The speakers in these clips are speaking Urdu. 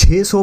600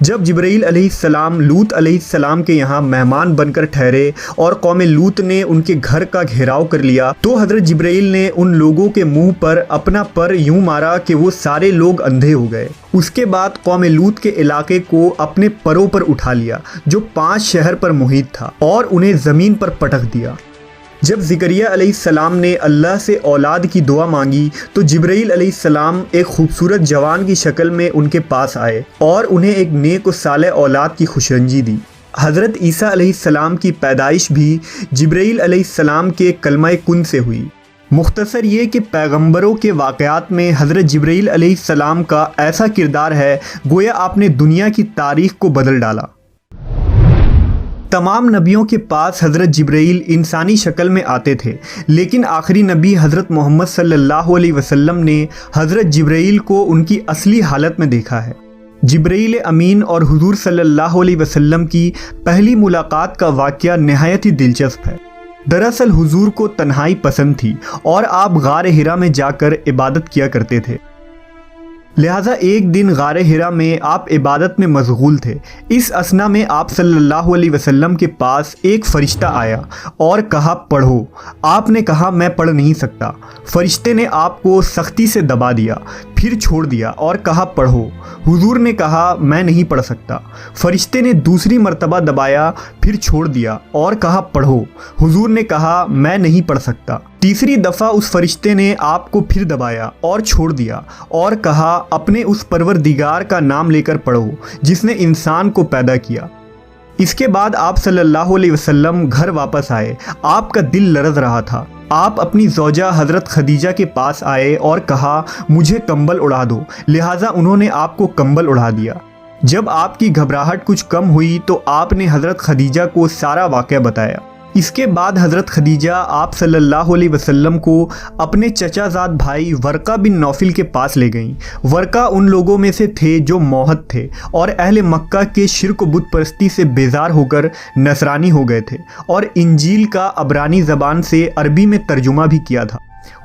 جب جبرائیل علیہ السلام لوط علیہ السلام کے یہاں مہمان بن کر ٹھہرے اور قوم لوط نے ان کے گھر کا گھیراؤ کر لیا تو حضرت جبرائیل نے ان لوگوں کے منہ پر اپنا پر یوں مارا کہ وہ سارے لوگ اندھے ہو گئے۔ اس کے بعد قوم لوط کے علاقے کو اپنے پروں پر اٹھا لیا جو 5 شہر پر محیط تھا اور انہیں زمین پر پٹک دیا۔ جب زکریا علیہ السلام نے اللہ سے اولاد کی دعا مانگی تو جبرائیل علیہ السلام ایک خوبصورت جوان کی شکل میں ان کے پاس آئے اور انہیں ایک نیک و صالح اولاد کی خوشرنجی دی۔ حضرت عیسیٰ علیہ السلام کی پیدائش بھی جبرائیل علیہ السلام کے کلمہ کن سے ہوئی۔ مختصر یہ کہ پیغمبروں کے واقعات میں حضرت جبرائیل علیہ السلام کا ایسا کردار ہے گویا آپ نے دنیا کی تاریخ کو بدل ڈالا۔ تمام نبیوں کے پاس حضرت جبرائیل انسانی شکل میں آتے تھے، لیکن آخری نبی حضرت محمد صلی اللہ علیہ وسلم نے حضرت جبرائیل کو ان کی اصلی حالت میں دیکھا ہے۔ جبرائیل امین اور حضور صلی اللہ علیہ وسلم کی پہلی ملاقات کا واقعہ نہایت ہی دلچسپ ہے۔ دراصل حضور کو تنہائی پسند تھی اور آپ غار حرا میں جا کر عبادت کیا کرتے تھے، لہٰذا ایک دن غار حرا میں آپ عبادت میں مشغول تھے۔ اس اثنا میں آپ صلی اللہ علیہ وسلم کے پاس ایک فرشتہ آیا اور کہا پڑھو۔ آپ نے کہا میں پڑھ نہیں سکتا۔ فرشتے نے آپ کو سختی سے دبا دیا، پھر چھوڑ دیا اور کہا پڑھو۔ حضور نے کہا میں نہیں پڑھ سکتا۔ فرشتے نے دوسری مرتبہ دبایا، پھر چھوڑ دیا اور کہا پڑھو۔ حضور نے کہا میں نہیں پڑھ سکتا۔ تیسری دفعہ اس فرشتے نے آپ کو پھر دبایا اور چھوڑ دیا اور کہا اپنے اس پروردگار کا نام لے کر پڑھو جس نے انسان کو پیدا کیا۔ اس کے بعد آپ صلی اللہ علیہ وسلم گھر واپس آئے۔ آپ کا دل لرز رہا تھا۔ آپ اپنی زوجہ حضرت خدیجہ کے پاس آئے اور کہا مجھے کمبل اڑا دو، لہٰذا انہوں نے آپ کو کمبل اڑا دیا۔ جب آپ کی گھبراہٹ کچھ کم ہوئی تو آپ نے حضرت خدیجہ کو سارا واقعہ بتایا۔ اس کے بعد حضرت خدیجہ آپ صلی اللہ علیہ وسلم کو اپنے چچا زاد بھائی ورقہ بن نوفل کے پاس لے گئیں۔ ورقہ ان لوگوں میں سے تھے جو موحد تھے اور اہل مکہ کے شرک و بت پرستی سے بیزار ہو کر نصرانی ہو گئے تھے اور انجیل کا عبرانی زبان سے عربی میں ترجمہ بھی کیا تھا۔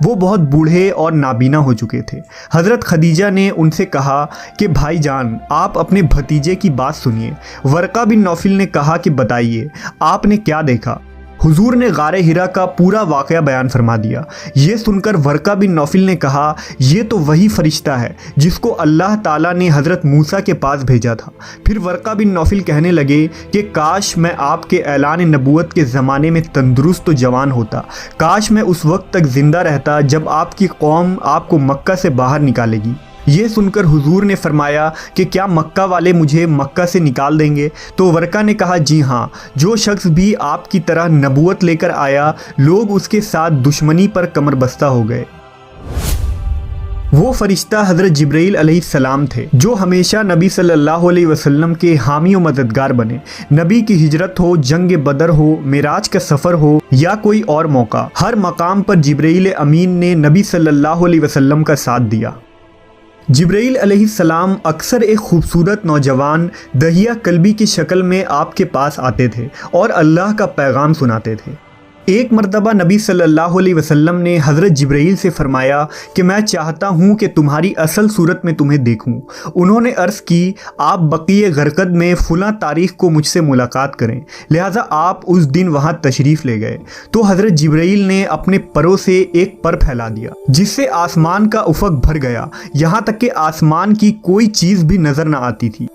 وہ بہت بوڑھے اور نابینا ہو چکے تھے۔ حضرت خدیجہ نے ان سے کہا کہ بھائی جان آپ اپنے بھتیجے کی بات سنیے۔ ورقہ بن نوفل نے کہا کہ بتائیے آپ نے کیا دیکھا؟ حضور نے غار حرا کا پورا واقعہ بیان فرما دیا۔ یہ سن کر ورقہ بن نوفل نے کہا یہ تو وہی فرشتہ ہے جس کو اللہ تعالیٰ نے حضرت موسیٰ کے پاس بھیجا تھا۔ پھر ورقہ بن نوفل کہنے لگے کہ کاش میں آپ کے اعلان نبوت کے زمانے میں تندرست و جوان ہوتا، کاش میں اس وقت تک زندہ رہتا جب آپ کی قوم آپ کو مکہ سے باہر نکالے گی۔ یہ سن کر حضور نے فرمایا کہ کیا مکہ والے مجھے مکہ سے نکال دیں گے؟ تو ورقہ نے کہا جی ہاں، جو شخص بھی آپ کی طرح نبوت لے کر آیا لوگ اس کے ساتھ دشمنی پر کمر بستہ ہو گئے۔ وہ فرشتہ حضرت جبرائیل علیہ السلام تھے جو ہمیشہ نبی صلی اللہ علیہ وسلم کے حامی و مددگار بنے۔ نبی کی ہجرت ہو، جنگ بدر ہو، معراج کا سفر ہو یا کوئی اور موقع، ہر مقام پر جبرائیل امین نے نبی صلی اللہ علیہ وسلم کا ساتھ دیا۔ جبرائیل علیہ السلام اکثر ایک خوبصورت نوجوان دہیہ قلبی کی شکل میں آپ کے پاس آتے تھے اور اللہ کا پیغام سناتے تھے۔ ایک مرتبہ نبی صلی اللہ علیہ وسلم نے حضرت جبرائیل سے فرمایا کہ میں چاہتا ہوں کہ تمہاری اصل صورت میں تمہیں دیکھوں۔ انہوں نے عرض کی آپ بقیع غرقد میں فلاں تاریخ کو مجھ سے ملاقات کریں، لہٰذا آپ اس دن وہاں تشریف لے گئے تو حضرت جبرائیل نے اپنے پروں سے ایک پر پھیلا دیا جس سے آسمان کا افق بھر گیا، یہاں تک کہ آسمان کی کوئی چیز بھی نظر نہ آتی تھی۔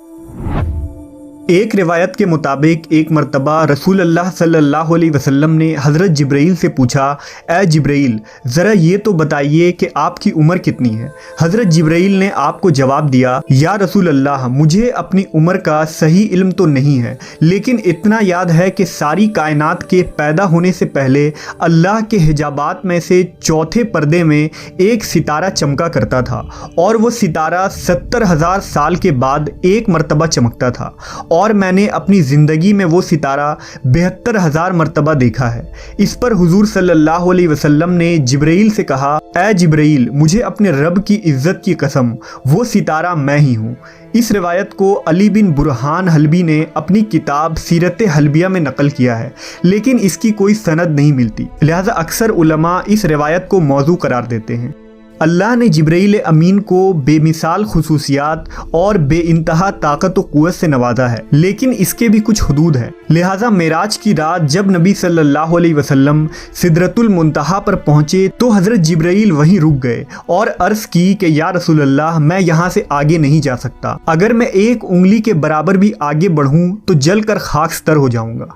ایک روایت کے مطابق ایک مرتبہ رسول اللہ صلی اللہ علیہ وسلم نے حضرت جبرائیل سے پوچھا اے جبرائیل ذرا یہ تو بتائیے کہ آپ کی عمر کتنی ہے؟ حضرت جبرائیل نے آپ کو جواب دیا یا رسول اللہ مجھے اپنی عمر کا صحیح علم تو نہیں ہے، لیکن اتنا یاد ہے کہ ساری کائنات کے پیدا ہونے سے پہلے اللہ کے حجابات میں سے چوتھے پردے میں ایک ستارہ چمکا کرتا تھا اور وہ ستارہ 70,000 سال کے بعد ایک مرتبہ چمکتا تھا، اور میں نے اپنی زندگی میں وہ ستارہ 72,000 مرتبہ دیکھا ہے۔ اس پر حضور صلی اللہ علیہ وسلم نے جبرائیل سے کہا اے جبرائیل مجھے اپنے رب کی عزت کی قسم وہ ستارہ میں ہی ہوں۔ اس روایت کو علی بن برہان حلبی نے اپنی کتاب سیرت حلبیہ میں نقل کیا ہے، لیکن اس کی کوئی سند نہیں ملتی، لہذا اکثر علماء اس روایت کو موضوع قرار دیتے ہیں۔ اللہ نے جبرائیل امین کو بے مثال خصوصیات اور بے انتہا طاقت و قوت سے نوازا ہے، لیکن اس کے بھی کچھ حدود ہیں۔ لہٰذا معراج کی رات جب نبی صلی اللہ علیہ وسلم سدرۃ المنتہا پر پہنچے تو حضرت جبرائیل وہیں رک گئے اور عرض کی کہ یا رسول اللہ، میں یہاں سے آگے نہیں جا سکتا، اگر میں ایک انگلی کے برابر بھی آگے بڑھوں تو جل کر خاکستر ہو جاؤں گا۔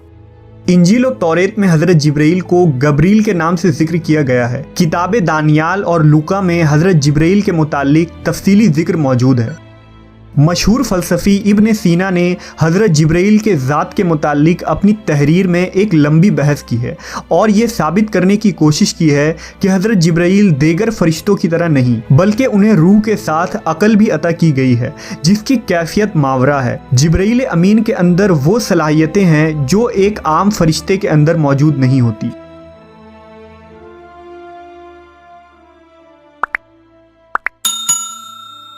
انجیل و توریت میں حضرت جبرائیل کو گبریل کے نام سے ذکر کیا گیا ہے۔ کتاب دانیال اور لوکا میں حضرت جبرائیل کے متعلق تفصیلی ذکر موجود ہے۔ مشہور فلسفی ابن سینا نے حضرت جبرائیل کے ذات کے متعلق اپنی تحریر میں ایک لمبی بحث کی ہے اور یہ ثابت کرنے کی کوشش کی ہے کہ حضرت جبرائیل دیگر فرشتوں کی طرح نہیں، بلکہ انہیں روح کے ساتھ عقل بھی عطا کی گئی ہے جس کی کیفیت ماورا ہے۔ جبرائیل امین کے اندر وہ صلاحیتیں ہیں جو ایک عام فرشتے کے اندر موجود نہیں ہوتی۔